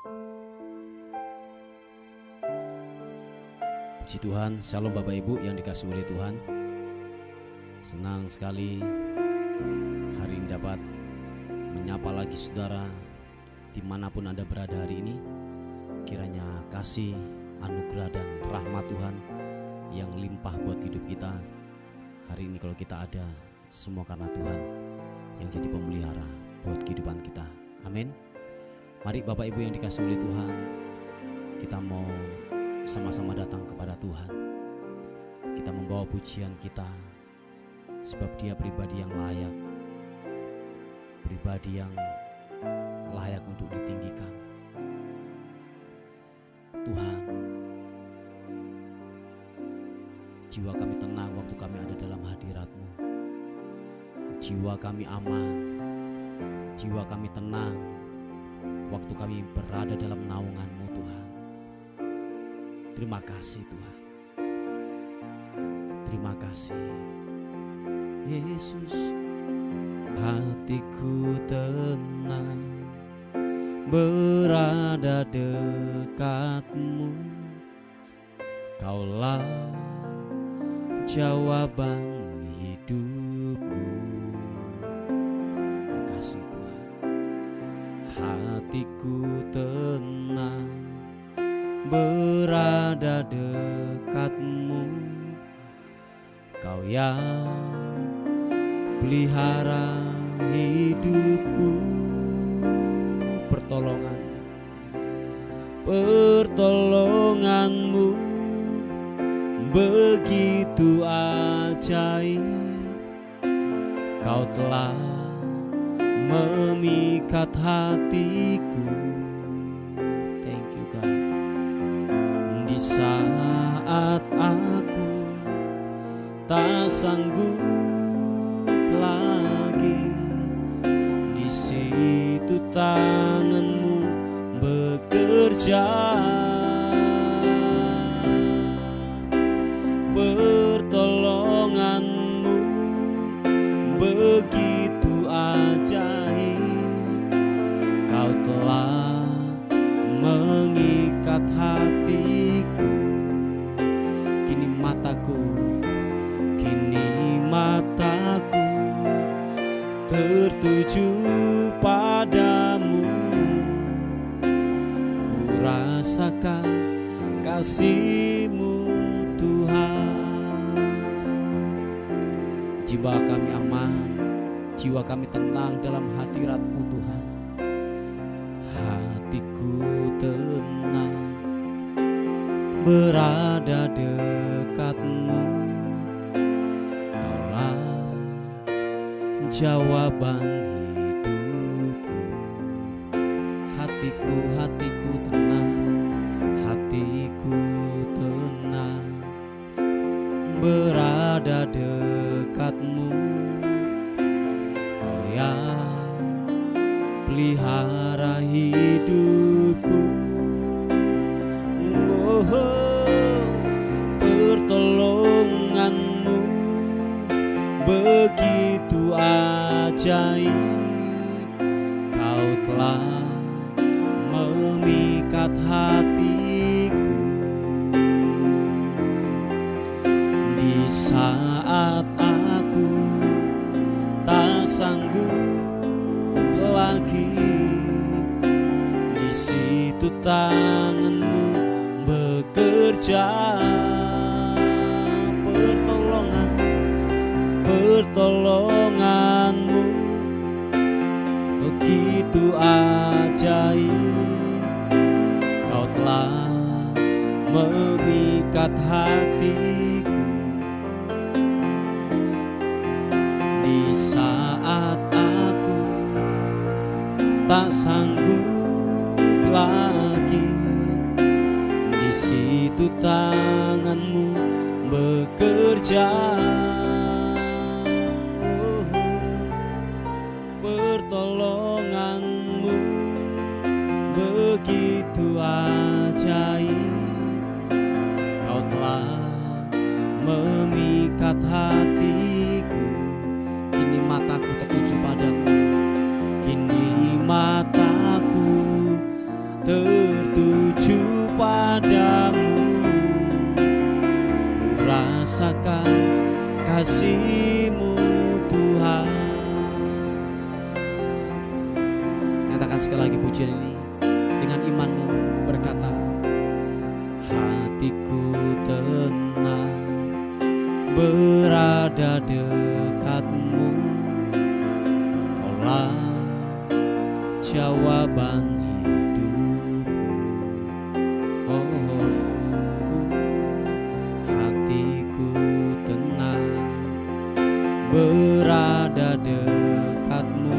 Puji Tuhan, Shalom Bapak Ibu yang dikasihi oleh Tuhan. Senang sekali hari ini dapat menyapa lagi saudara dimanapun Anda berada hari ini. Kiranya kasih, anugerah dan rahmat Tuhan yang limpah buat hidup kita hari ini. Kalau kita ada, semua karena Tuhan yang jadi pemelihara buat kehidupan kita. Amin. Mari Bapak Ibu yang dikasihi oleh Tuhan, kita mau sama-sama datang kepada Tuhan. Kita membawa pujian kita, sebab Dia pribadi yang layak, pribadi yang layak untuk ditinggikan. Tuhan, jiwa kami tenang waktu kami ada dalam hadirat-Mu. Jiwa kami aman, jiwa kami tenang waktu kami berada dalam naungan-Mu Tuhan. Terima kasih Tuhan. Terima kasih Yesus. Hatiku tenang berada dekat-Mu. Kaulah jawaban hidupku. Terima kasih Tuhan. Hatiku tenang berada dekat-Mu. Kau yang pelihara hidupku. Pertolongan-Mu begitu ajaib. Kau telah memikat hatiku. Thank you God. Di saat aku tak sanggup lagi, di situ tangan-Mu bekerja. Pertolongan-Mu begitu ajaib. Kau telah mengikat hatiku. Kini mataku tertuju padamu. Ku rasakan kasih-Mu Tuhan. Jiwa kami aman, jiwa kami tenang dalam hadirat-Mu Tuhan. Hatiku tenang berada dekat-Mu. Kaulah jawaban hidupku. Hatiku tenang, hatiku tenang berada dekat-Mu. Kau yang pelihara hidupku. Pertolongan-Mu begitu ajaib. Kau telah memikat hatiku. Di saat aku tak sanggup lagi, di situ tangan-Mu bekerja. Pertolongan-Mu begitu ajaib. Kau telah memikat hatiku. Di saat aku tak sanggup lagi, di situ tangan-Mu bekerja. Pertolongan-Mu begitu ajaib. Kau telah memikat hatiku. Kini mataku tertuju padamu. Kini mataku tertuju rasakan kasih-Mu Tuhan. Nyatakan sekali lagi pujian ini dengan imanmu, berkata, hatiku tenang berada dekat-Mu, Kaulah jawaban hidupku. Oh, hatiku tenang berada dekat-Mu,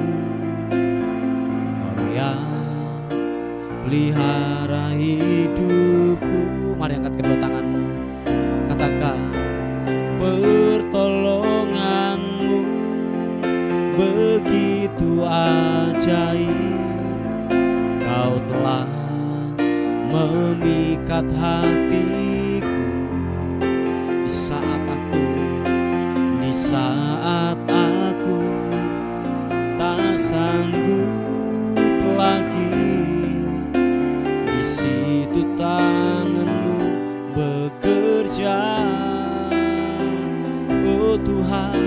Kau yang pelihara hidupku. Mari angkat kedua tanganmu, katakan, pertolongan-Mu begitu ajaib, Kau telah memikat hatiku. Di saat aku tak sanggup lagi, di situ tangan-Mu bekerja. Oh Tuhan,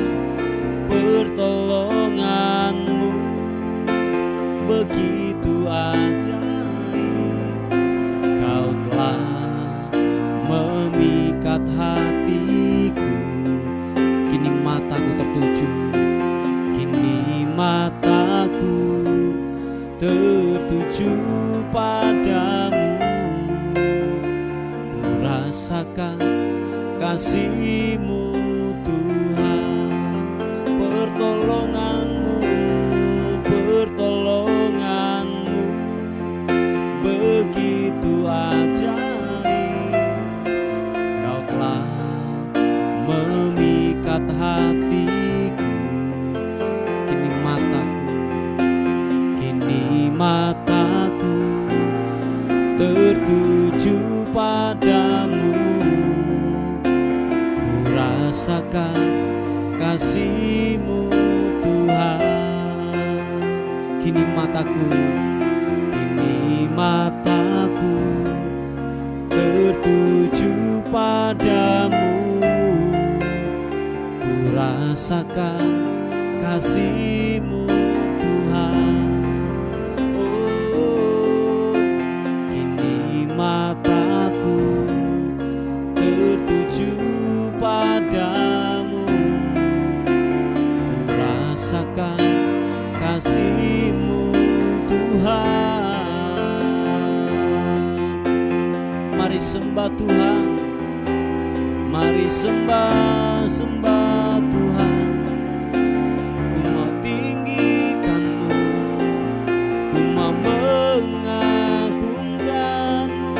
pertolongan-Mu begitu ajaib, Kau telah memikat hatiku. Kini mataku tertuju, kini mataku tertuju padamu. Ku rasakan kasih-Mu Tuhan, pertolongan-Mu begitu ajaib, Kau telah memikat hatiku. Kini mataku tertuju padamu. Ku rasakan kasih-Mu Tuhan. Kini mataku tertuju padamu. Ku rasakan kasih-Mu Tuhan. Oh, kini mataku tertuju padamu. Ku rasakan kasih-Mu Tuhan. Mari sembah Tuhan, mari sembah Tuhan. Ku mau tinggikan-Mu, ku mau mengagungkan-Mu,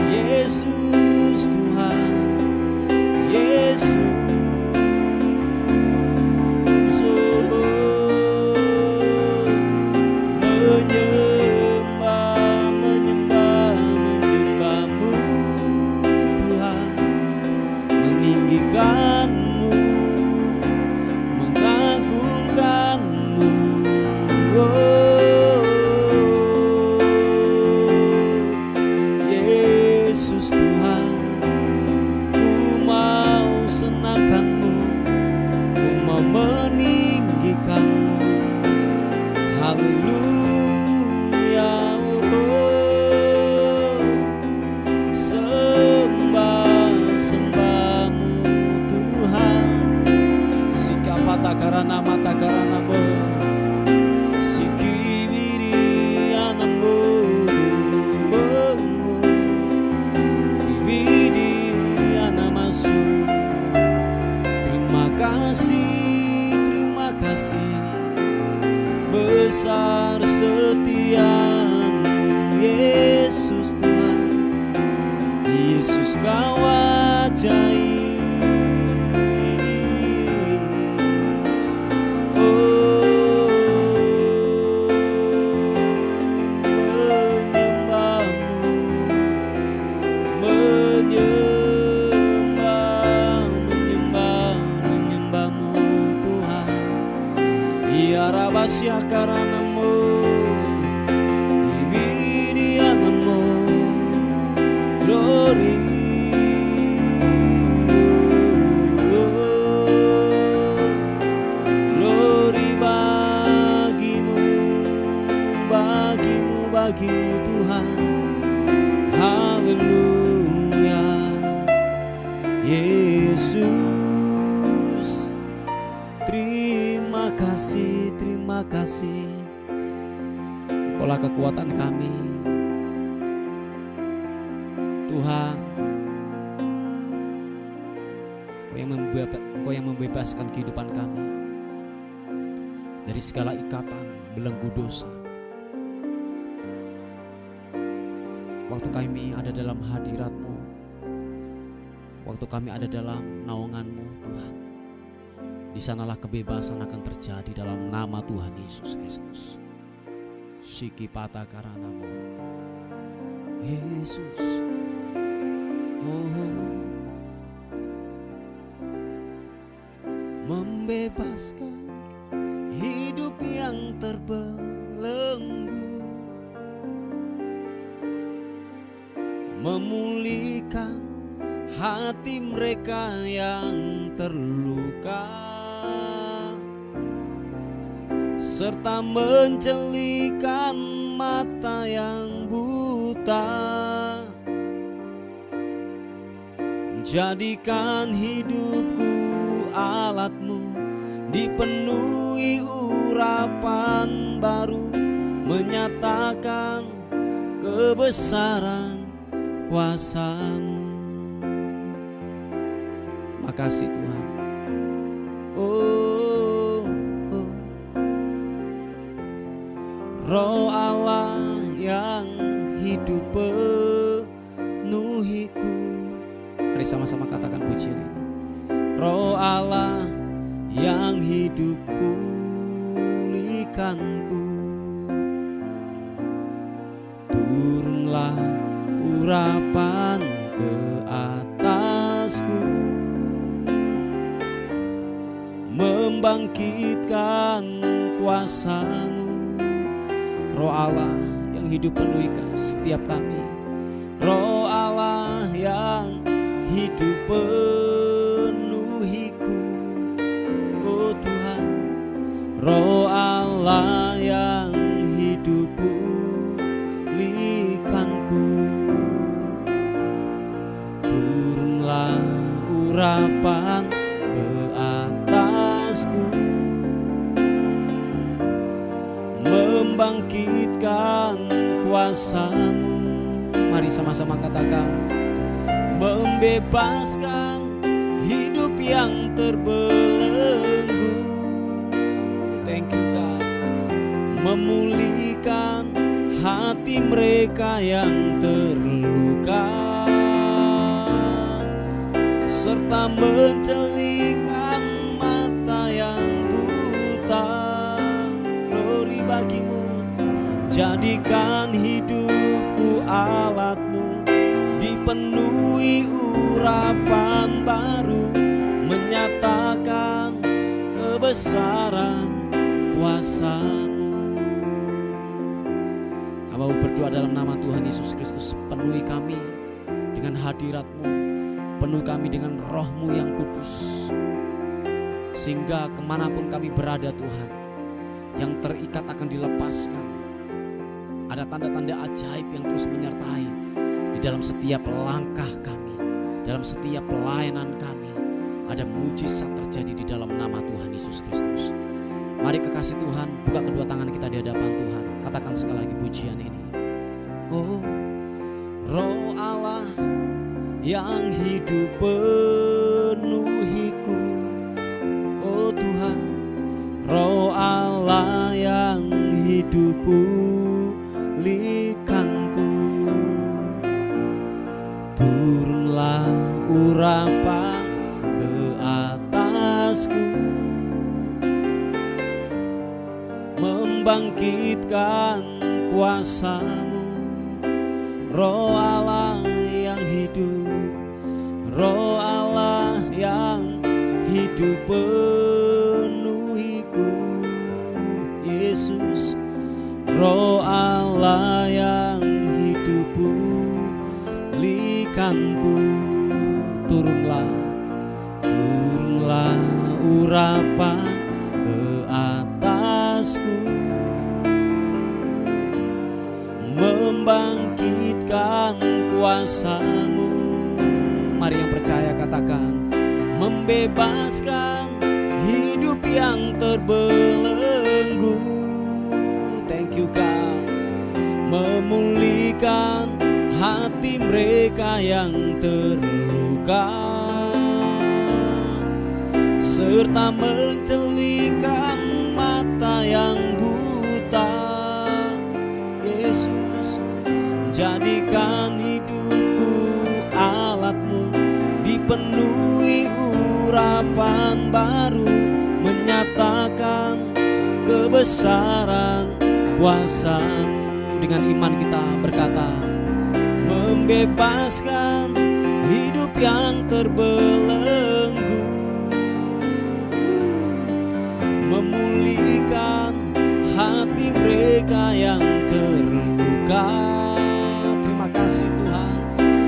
Yesus Tuhan, Yesus. Mengagungkan-Mu, oh, Yesus Tuhan. Ku mau senangkan-Mu, ku mau meninggikan-Mu. Haleluya, oh, sembah-Mu Tuhan. Matakarana matakarana-Mu, sikibiri-ana-Mu, oh, kibiri-ana-masu. Terima kasih, besar setia-Mu, Yesus Tuhan. Yesus Kau ajaib. Menyembah-Mu Tuhan. Ya Rabasya karana-Mu, ibiriana-Mu, glory. bagimu Tuhan. Haleluya Yesus. Terima kasih, terima kasih. Engkaulah kekuatan kami Tuhan. Engkau yang membebaskan kehidupan kami dari segala ikatan belenggu dosa. Waktu kami ada dalam hadirat-Mu, waktu kami ada dalam naungan-Mu Tuhan, di sanalah kebebasan akan terjadi dalam nama Tuhan Yesus Kristus. Shiki pata karanamu Yesus. Membebaskan hidup yang terbelenggu, memulihkan hati mereka yang terluka, serta mencelikan mata yang buta. Jadikan hidupku alat-Mu, dipenuhi urapan baru, menyatakan kebesaran kuasa-Mu. Makasih Tuhan. Roh Allah yang hidup penuhiku. Mari sama-sama katakan pujian ini. Roh Allah yang hidup pulihkanku. Turunlah urapan ke atasku, membangkitkan kuasa-Mu. Roh Allah yang hidup penuhikan setiap kami. Roh Allah yang hidup penuhiku. Oh Tuhan, Roh Allah yang hidup pulihkanku. Turunlah urapan ke atasku, membangkitkan kuasa-Mu. Mari sama-sama katakan. Membebaskan hidup yang terbelenggu. Thank you God. Memulihkan hati mereka yang terluka, serta mencelikan mata yang buta. Glory bagimu. Jadikan hidupku alat-Mu, dipenuhi urapan baru, menyatakan kebesaran kuasa-Mu. Hamba berdoa dalam nama Tuhan Yesus Kristus, penuhi kami dengan hadirat-Mu, penuhi kami dengan Roh-Mu yang kudus, sehingga kemanapun kami berada Tuhan, yang terikat akan dilepaskan. Ada tanda-tanda ajaib yang terus menyertai di dalam setiap langkah kami, dalam setiap pelayanan kami. Ada mujizat terjadi di dalam nama Tuhan Yesus Kristus. Mari kekasih Tuhan, buka kedua tangan kita di hadapan Tuhan. Katakan sekali lagi pujian ini. Oh, Roh Allah yang hidup penuhiku. Oh Tuhan, Roh Allah yang hidup pulihkanku. Turunlah urapan ke atasku, membangkitkan kuasa-Mu. Roh Allah yang hidup, Roh Allah yang hidup penuhiku. Yesus, Roh Allah yang hidup pulihkanku. Turunlah, turunlah urapan ke atasku, kuasa-Mu. Mari yang percaya katakan, membebaskan hidup yang terbelenggu. Thank you God. Memulihkan hati mereka yang terluka, serta mencelihkan mata yang buta. Yesus, jadikan hidupku alat-Mu, dipenuhi urapan baru, menyatakan kebesaran kuasa-Mu. Dengan iman kita berkata, membebaskan hidup yang terbelenggu, memulihkan hati mereka yang terluka. Terima kasih Tuhan.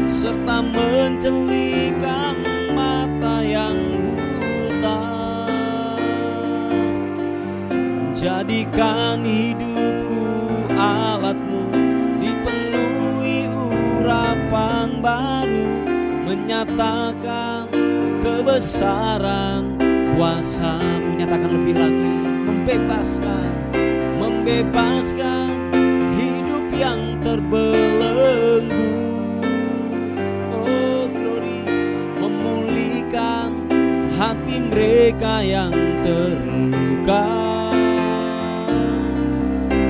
Serta mencelihkan mata yang buta. Jadikan hidupku alat-Mu, dipenuhi urapan baru, menyatakan kebesaran kuasa-Mu. Nyatakan lebih lagi, membebaskan hidup yang terbelenggu. Oh glory, memulihkan hati mereka yang terluka,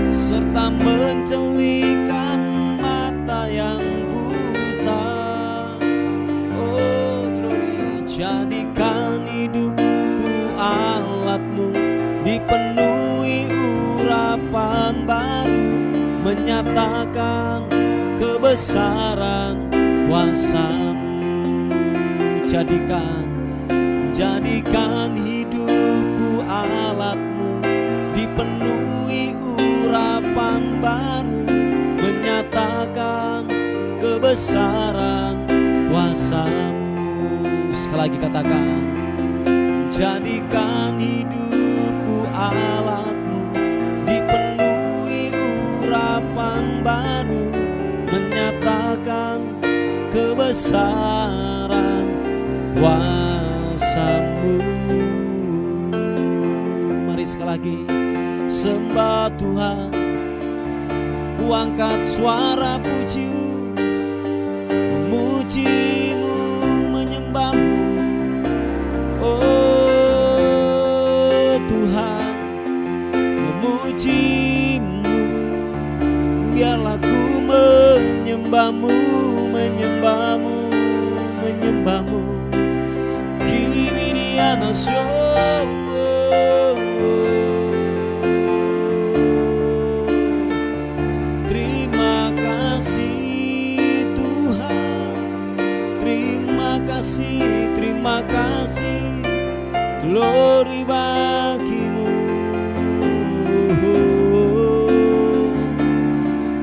serta mencelihkan mata yang buta. Oh glory, jadikan hidupku alat-Mu, dipenuhi urapan baru, menyatakan kebesaran kuasa-Mu. Jadikan hidupku alat-Mu, dipenuhi urapan baru, menyatakan kebesaran kuasa-Mu. Sekali lagi katakan, jadikan hidupku alat-Mu, dipenuhi urapan baru, menyatakan kebesaran kuasa-Mu. Mari sekali lagi sembah Tuhan, ku angkat suara puji-Mu, memuji-Mu, menyembah-Mu. Oh Tuhan, memuji-Mu, biarlah ku menyembah-Mu, menyembah-Mu, menyembah-Mu. Kibiriana terima kasih Tuhan, terima kasih, glory bagi-Mu.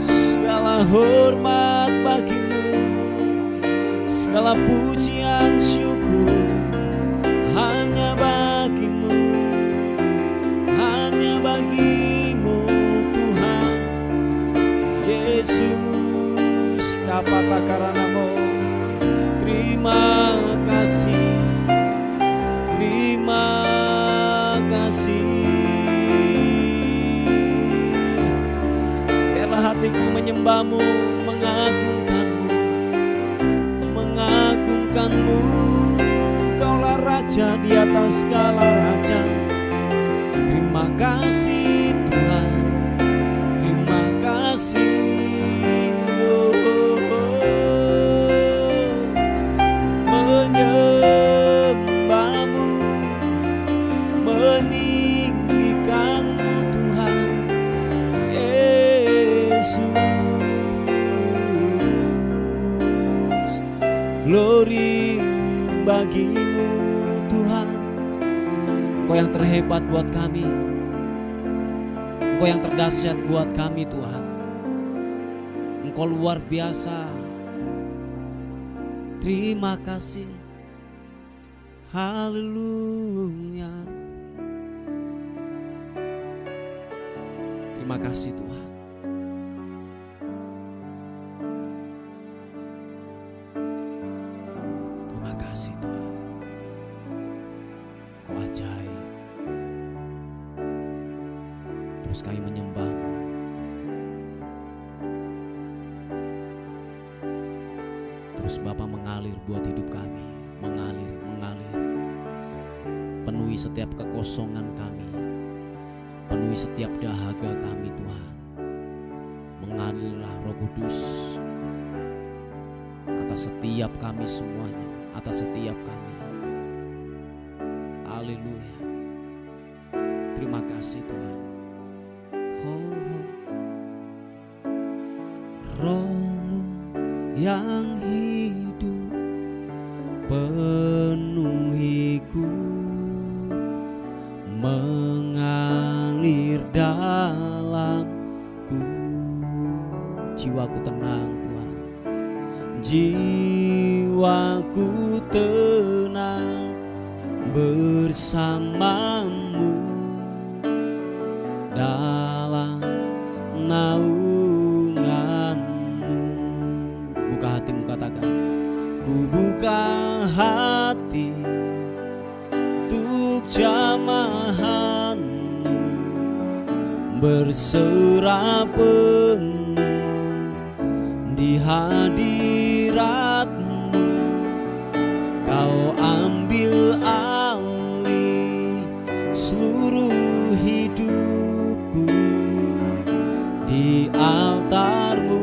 Segala hormat bagi-Mu, segala pujian syukur hanya bagi-Mu, hanya bagi-Mu Tuhan Yesus. Kapata karanamo, terima kasih, terima kasih. Biarlah hatiku menyembah-Mu, mengagungkan-Mu, mengagungkan-Mu. Kaulah Raja di atas segala raja. Terima kasih Tuhan, terima kasih. Menyembah-Mu, meninggikan-Mu Tuhan Yesus. Glory bagi-Mu Tuhan. Engkau yang terhebat buat kami, Engkau yang terdahsyat buat kami Tuhan. Engkau luar biasa. Terima kasih, haleluya. Terima kasih Tuhan. Terima kasih Tuhan, Kau ajaib. Terus kami menyembah-Mu. Terus Bapa mengalir buat hidup kami, mengalir. Penuhi setiap kekosongan kami, penuhi setiap dahaga kami Tuhan. Mengalirlah Roh Kudus atas setiap kami semuanya, atas setiap kami. Haleluya. Terima kasih Tuhan. Roh-Mu yang hidup penuhiku, mengalir dalamku. Jiwaku tenang Tuhan, jiwaku tenang bersama-Mu dalam naungan-Mu. Buka hatimu, katakan, ku buka hati untuk jamahan-Mu, berserah penuh di hadirat-Mu. Kau ambil alih seluruh hidupku di altar-Mu,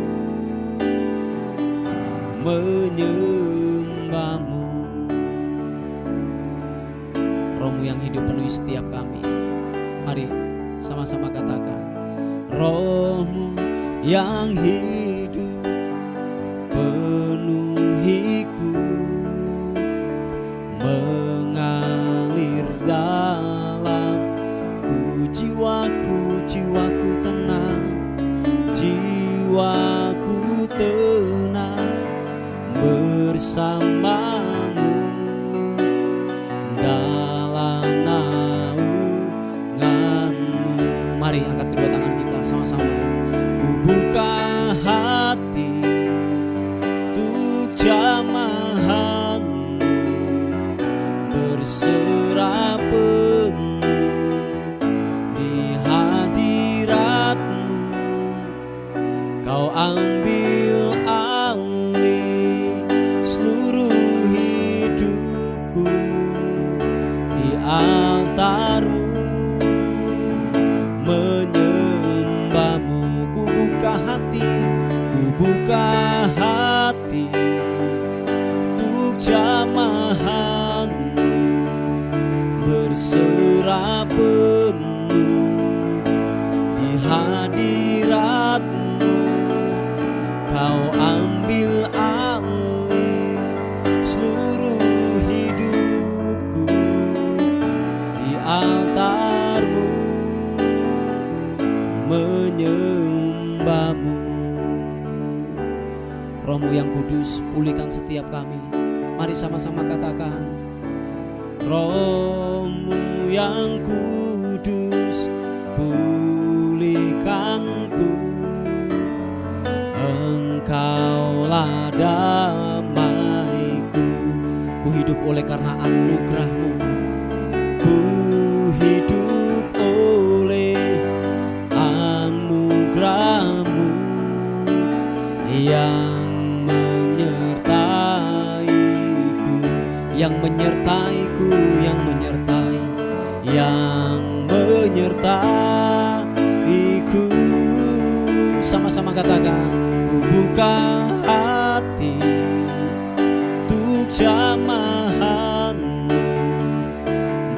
menyembah-Mu. Roh-Mu yang hidup penuhi setiap kami. Mari sama-sama katakan, Roh-Mu yang hidup penuhiku, mengalir dalamku. Jiwaku tenang, jiwaku tenang bersama-Mu dalam naungan-Mu. Mari angkat kedua tangan kita sama-sama. Ku buka hati untuk jamahan-Mu, berserah penuh di hadirat-Mu. Kau ambil alih seluruh hidupku di altar-Mu, menyembah-Mu. Ku buka hati untuk jamahan-Mu, berserah penuh di hadirat-Mu. Kau ambil alih seluruh hidupku di altar-Mu, menyembah-Mu. Roh-Mu yang kudus, pulihkan setiap kami. Mari sama-sama katakan, Roh-Mu yang kudus, pulihkanku. Engkaulah damaiku. Ku hidup oleh karena anugerah-Mu. Ku hidup oleh anugerah-Mu yang menyertaiku, yang menyertaiku, yang menyertaiku. Sama-sama katakan, ku buka hati untuk jamahan-Mu,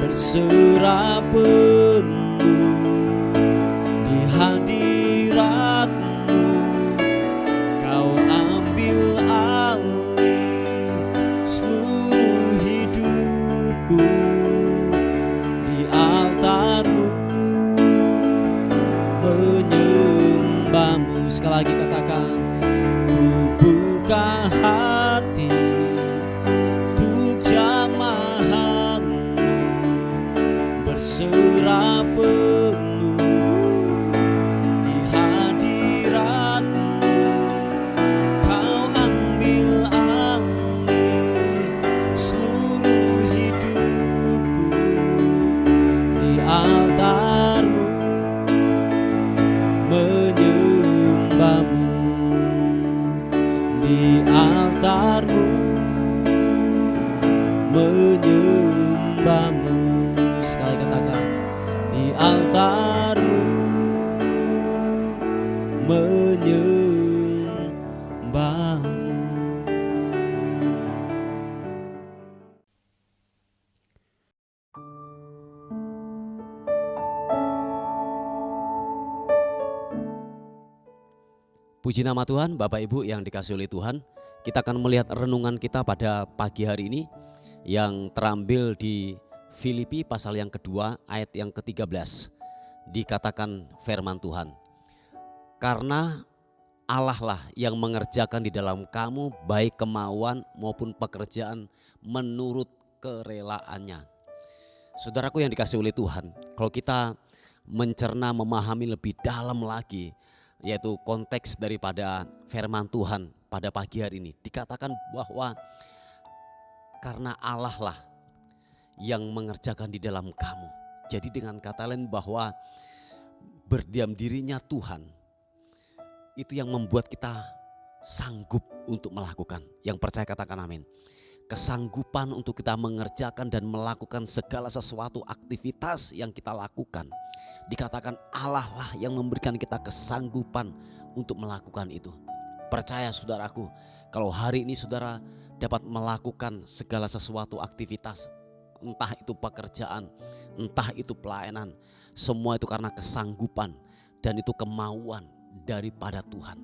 berserah penuh di hadirat-Mu. Kau ambil alih seluruh hidupku di altar-Mu, menyembah-Mu. Sekali lagi katakan, ku buka hati untuk jamahan-Mu, berserah di altar-Mu, menyembah-Mu. Sekali katakan, di altar-Mu, menyembah-Mu. Puji nama Tuhan, Bapak Ibu yang dikasihi oleh Tuhan. Kita akan melihat renungan kita pada pagi hari ini yang terambil di Filipi pasal yang kedua ayat yang ke-13. Dikatakan firman Tuhan, karena Allah lah yang mengerjakan di dalam kamu baik kemauan maupun pekerjaan menurut kerelaannya. Saudaraku yang dikasihi oleh Tuhan, kalau kita mencerna memahami lebih dalam lagi, yaitu konteks daripada firman Tuhan pada pagi hari ini, dikatakan bahwa karena Allah lah yang mengerjakan di dalam kamu. Jadi dengan kata lain bahwa berdiam dirinya Tuhan itu yang membuat kita sanggup untuk melakukan. Yang percaya katakan amin. Kesanggupan untuk kita mengerjakan dan melakukan segala sesuatu aktivitas yang kita lakukan. Dikatakan Allah lah yang memberikan kita kesanggupan untuk melakukan itu. Percaya saudaraku, kalau hari ini saudara dapat melakukan segala sesuatu aktivitas, entah itu pekerjaan, entah itu pelayanan, semua itu karena kesanggupan dan itu kemauan daripada Tuhan.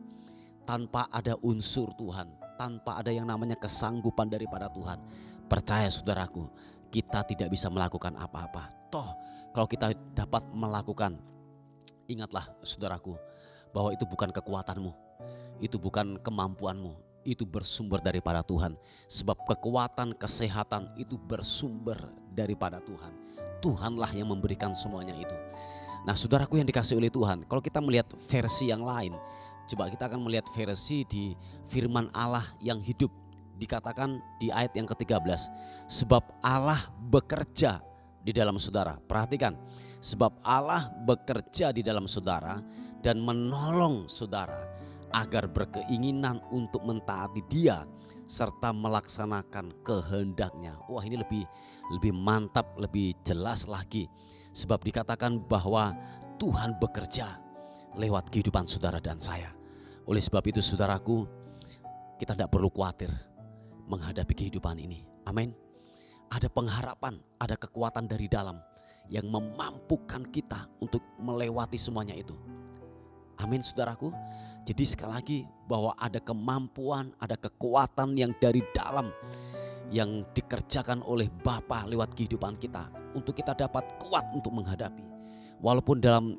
Tanpa ada unsur Tuhan, tanpa ada yang namanya kesanggupan daripada Tuhan, percaya saudaraku, kita tidak bisa melakukan apa-apa. Toh kalau kita dapat melakukan, ingatlah saudaraku, bahwa itu bukan kekuatanmu, itu bukan kemampuanmu, itu bersumber daripada Tuhan. Sebab kekuatan, kesehatan itu bersumber daripada Tuhan. Tuhanlah yang memberikan semuanya itu. Nah saudaraku yang dikasihi oleh Tuhan, kalau kita melihat versi yang lain, coba kita akan melihat versi di firman Allah yang hidup. Dikatakan di ayat yang ke-13, sebab Allah bekerja di dalam saudara. Perhatikan, sebab Allah bekerja di dalam saudara dan menolong saudara agar berkeinginan untuk mentaati Dia serta melaksanakan kehendaknya. Wah, ini lebih mantap, lebih jelas lagi. Sebab dikatakan bahwa Tuhan bekerja lewat kehidupan saudara dan saya. Oleh sebab itu saudaraku, kita tidak perlu khawatir menghadapi kehidupan ini. Amin. Ada pengharapan, ada kekuatan dari dalam yang memampukan kita untuk melewati semuanya itu. Amin saudaraku. Jadi sekali lagi bahwa ada kemampuan, ada kekuatan yang dari dalam yang dikerjakan oleh Bapa lewat kehidupan kita untuk kita dapat kuat untuk menghadapi. Walaupun dalam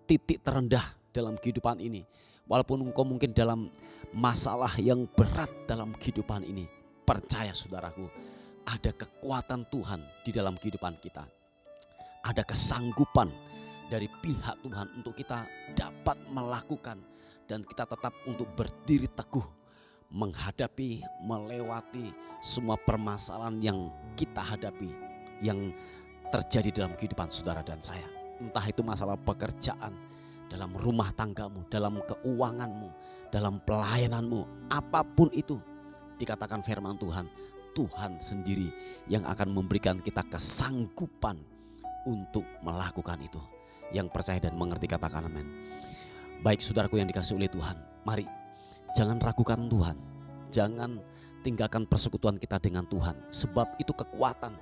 titik terendah dalam kehidupan ini, walaupun engkau mungkin dalam masalah yang berat dalam kehidupan ini, percaya saudaraku, ada kekuatan Tuhan di dalam kehidupan kita. Ada kesanggupan dari pihak Tuhan untuk kita dapat melakukan dan kita tetap untuk berdiri teguh menghadapi, melewati semua permasalahan yang kita hadapi, yang terjadi dalam kehidupan saudara dan saya. Entah itu masalah pekerjaan, dalam rumah tanggamu, dalam keuanganmu, dalam pelayananmu, apapun itu, dikatakan firman Tuhan, Tuhan sendiri yang akan memberikan kita kesanggupan untuk melakukan itu. Yang percaya dan mengerti katakan amin. Baik saudaraku yang dikasihi oleh Tuhan, mari jangan ragukan Tuhan, jangan tinggalkan persekutuan kita dengan Tuhan, sebab itu kekuatan.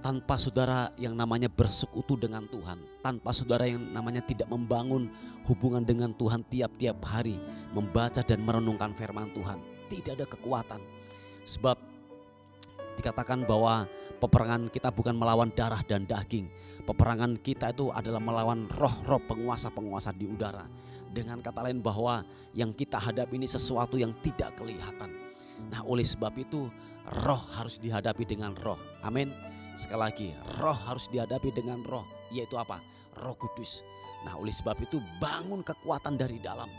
Tanpa saudara yang namanya bersekutu dengan Tuhan, tanpa saudara yang namanya tidak membangun hubungan dengan Tuhan tiap-tiap hari, membaca dan merenungkan firman Tuhan, tidak ada kekuatan. Sebab dikatakan bahwa peperangan kita bukan melawan darah dan daging, peperangan kita itu adalah melawan roh-roh penguasa-penguasa di udara. Dengan kata lain bahwa yang kita hadapi ini sesuatu yang tidak kelihatan. Nah oleh sebab itu roh harus dihadapi dengan roh. Amin. Sekali lagi, roh harus dihadapi dengan roh, yaitu apa? Roh Kudus. Nah oleh sebab itu bangun kekuatan dari dalam.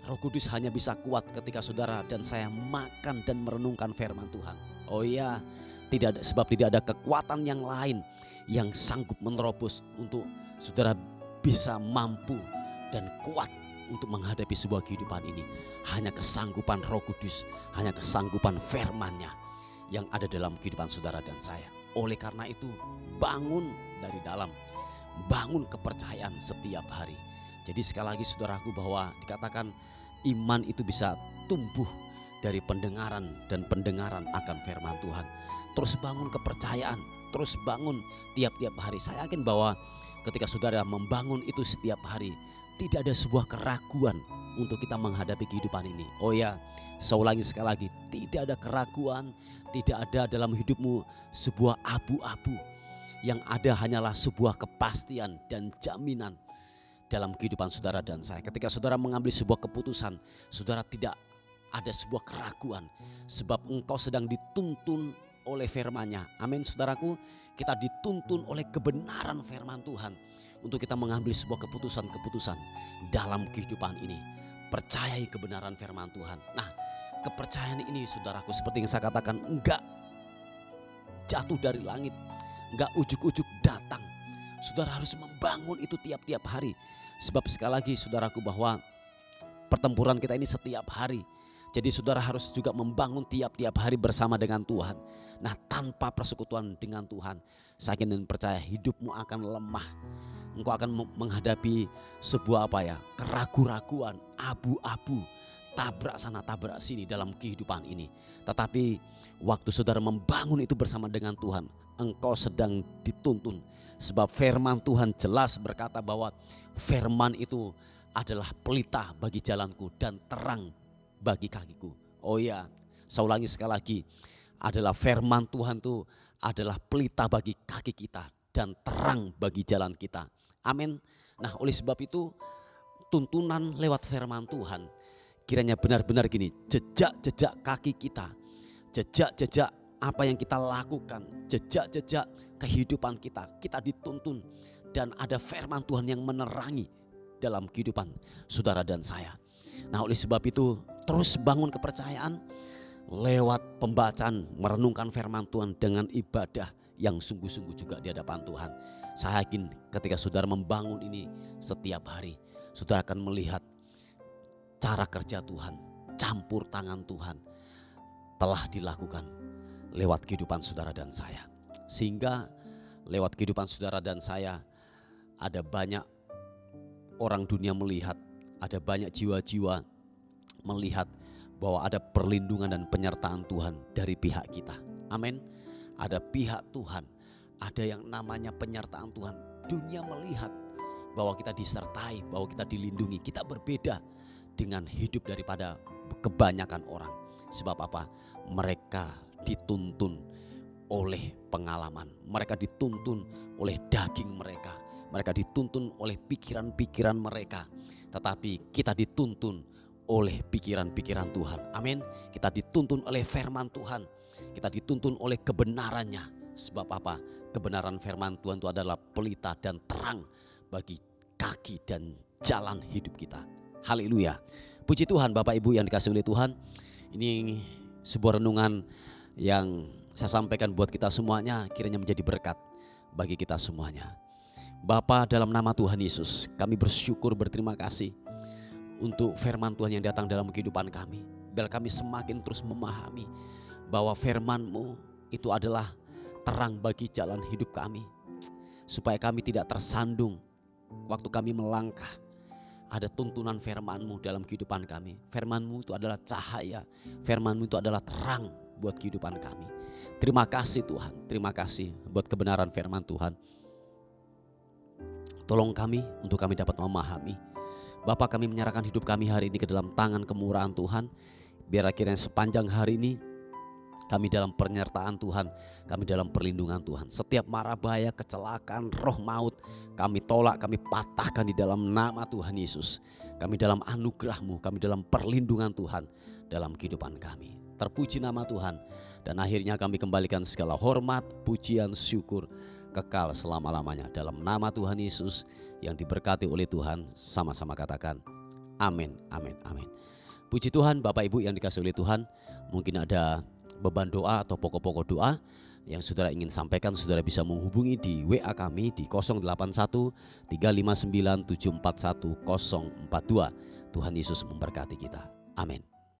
Roh Kudus hanya bisa kuat ketika saudara dan saya makan dan merenungkan firman Tuhan. Oh iya, sebab tidak ada kekuatan yang lain yang sanggup menerobos untuk saudara bisa mampu dan kuat untuk menghadapi sebuah kehidupan ini. Hanya kesanggupan Roh Kudus, hanya kesanggupan firman-Nya yang ada dalam kehidupan saudara dan saya. Oleh karena itu, bangun dari dalam, bangun kepercayaan setiap hari. Jadi sekali lagi saudaraku, bahwa dikatakan iman itu bisa tumbuh dari pendengaran dan pendengaran akan firman Tuhan. Terus bangun kepercayaan, terus bangun tiap-tiap hari. Saya yakin bahwa ketika saudara membangun itu setiap hari, tidak ada sebuah keraguan untuk kita menghadapi kehidupan ini. Oh ya, saya ulangi sekali lagi, tidak ada keraguan, tidak ada dalam hidupmu sebuah abu-abu. Yang ada hanyalah sebuah kepastian dan jaminan dalam kehidupan saudara dan saya. Ketika saudara mengambil sebuah keputusan, saudara tidak ada sebuah keraguan, sebab engkau sedang dituntun oleh firman-Nya. Amin saudaraku, kita dituntun oleh kebenaran firman Tuhan untuk kita mengambil sebuah keputusan-keputusan dalam kehidupan ini. Percayai kebenaran firman Tuhan. Nah, kepercayaan ini saudaraku, seperti yang saya katakan, enggak jatuh dari langit, enggak ujuk-ujuk datang. Saudara harus membangun itu tiap-tiap hari. Sebab sekali lagi saudaraku, bahwa pertempuran kita ini setiap hari. Jadi saudara harus juga membangun tiap-tiap hari bersama dengan Tuhan. Nah, tanpa persekutuan dengan Tuhan, saya yakin dan percaya hidupmu akan lemah. Engkau akan menghadapi sebuah keraguan-raguan, abu-abu, tabrak sana tabrak sini dalam kehidupan ini. Tetapi waktu saudara membangun itu bersama dengan Tuhan, engkau sedang dituntun. Sebab firman Tuhan jelas berkata bahwa firman itu adalah pelita bagi jalanku dan terang bagi kakiku. Oh ya, saya ulangi sekali lagi, adalah firman Tuhan itu adalah pelita bagi kaki kita dan terang bagi jalan kita. Amin. Nah, oleh sebab itu tuntunan lewat firman Tuhan kiranya benar-benar gini, jejak-jejak kaki kita, jejak-jejak apa yang kita lakukan, jejak-jejak kehidupan kita, kita dituntun dan ada firman Tuhan yang menerangi dalam kehidupan saudara dan saya. Nah, oleh sebab itu terus bangun kepercayaan lewat pembacaan, merenungkan firman Tuhan dengan ibadah yang sungguh-sungguh juga di hadapan Tuhan. Saya yakin ketika saudara membangun ini setiap hari, saudara akan melihat cara kerja Tuhan, campur tangan Tuhan telah dilakukan lewat kehidupan saudara dan saya. Sehingga lewat kehidupan saudara dan saya ada banyak orang dunia melihat, ada banyak jiwa-jiwa melihat bahwa ada perlindungan dan penyertaan Tuhan dari pihak kita. Amin. Ada pihak Tuhan, ada yang namanya penyertaan Tuhan. Dunia melihat bahwa kita disertai, bahwa kita dilindungi. Kita berbeda dengan hidup daripada kebanyakan orang. Sebab apa? Mereka dituntun oleh pengalaman, mereka dituntun oleh daging mereka, mereka dituntun oleh pikiran-pikiran mereka. Tetapi kita dituntun oleh pikiran-pikiran Tuhan. Amin. Kita dituntun oleh firman Tuhan, kita dituntun oleh kebenarannya. Sebab apa? Kebenaran firman Tuhan itu adalah pelita dan terang bagi kaki dan jalan hidup kita. Haleluya. Puji Tuhan Bapak Ibu yang dikasihi oleh Tuhan. Ini sebuah renungan yang saya sampaikan buat kita semuanya, kiranya menjadi berkat bagi kita semuanya. Bapa, dalam nama Tuhan Yesus, kami bersyukur, berterima kasih untuk firman Tuhan yang datang dalam kehidupan kami. Biar kami semakin terus memahami bahwa firman-Mu itu adalah terang bagi jalan hidup kami. Supaya kami tidak tersandung waktu kami melangkah. Ada tuntunan firman-Mu dalam kehidupan kami. Firman-Mu itu adalah cahaya, firman-Mu itu adalah terang buat kehidupan kami. Terima kasih Tuhan, terima kasih buat kebenaran firman Tuhan. Tolong kami untuk kami dapat memahami. Bapak, kami menyerahkan hidup kami hari ini ke dalam tangan kemurahan Tuhan. Biar akhirnya sepanjang hari ini kami dalam penyertaan Tuhan, kami dalam perlindungan Tuhan. Setiap mara bahaya, kecelakaan, roh maut, kami tolak, kami patahkan di dalam nama Tuhan Yesus. Kami dalam anugerah-Mu, kami dalam perlindungan Tuhan dalam kehidupan kami. Terpuji nama Tuhan. Dan akhirnya kami kembalikan segala hormat, pujian, syukur kekal selama-lamanya. Dalam nama Tuhan Yesus yang diberkati oleh Tuhan, sama-sama katakan amin, amin, amin. Puji Tuhan Bapak Ibu yang dikasihi oleh Tuhan. Mungkin ada beban doa atau pokok-pokok doa, yang saudara ingin sampaikan, saudara bisa menghubungi di WA kami di 081 359 741 042. Tuhan Yesus memberkati kita. Amin.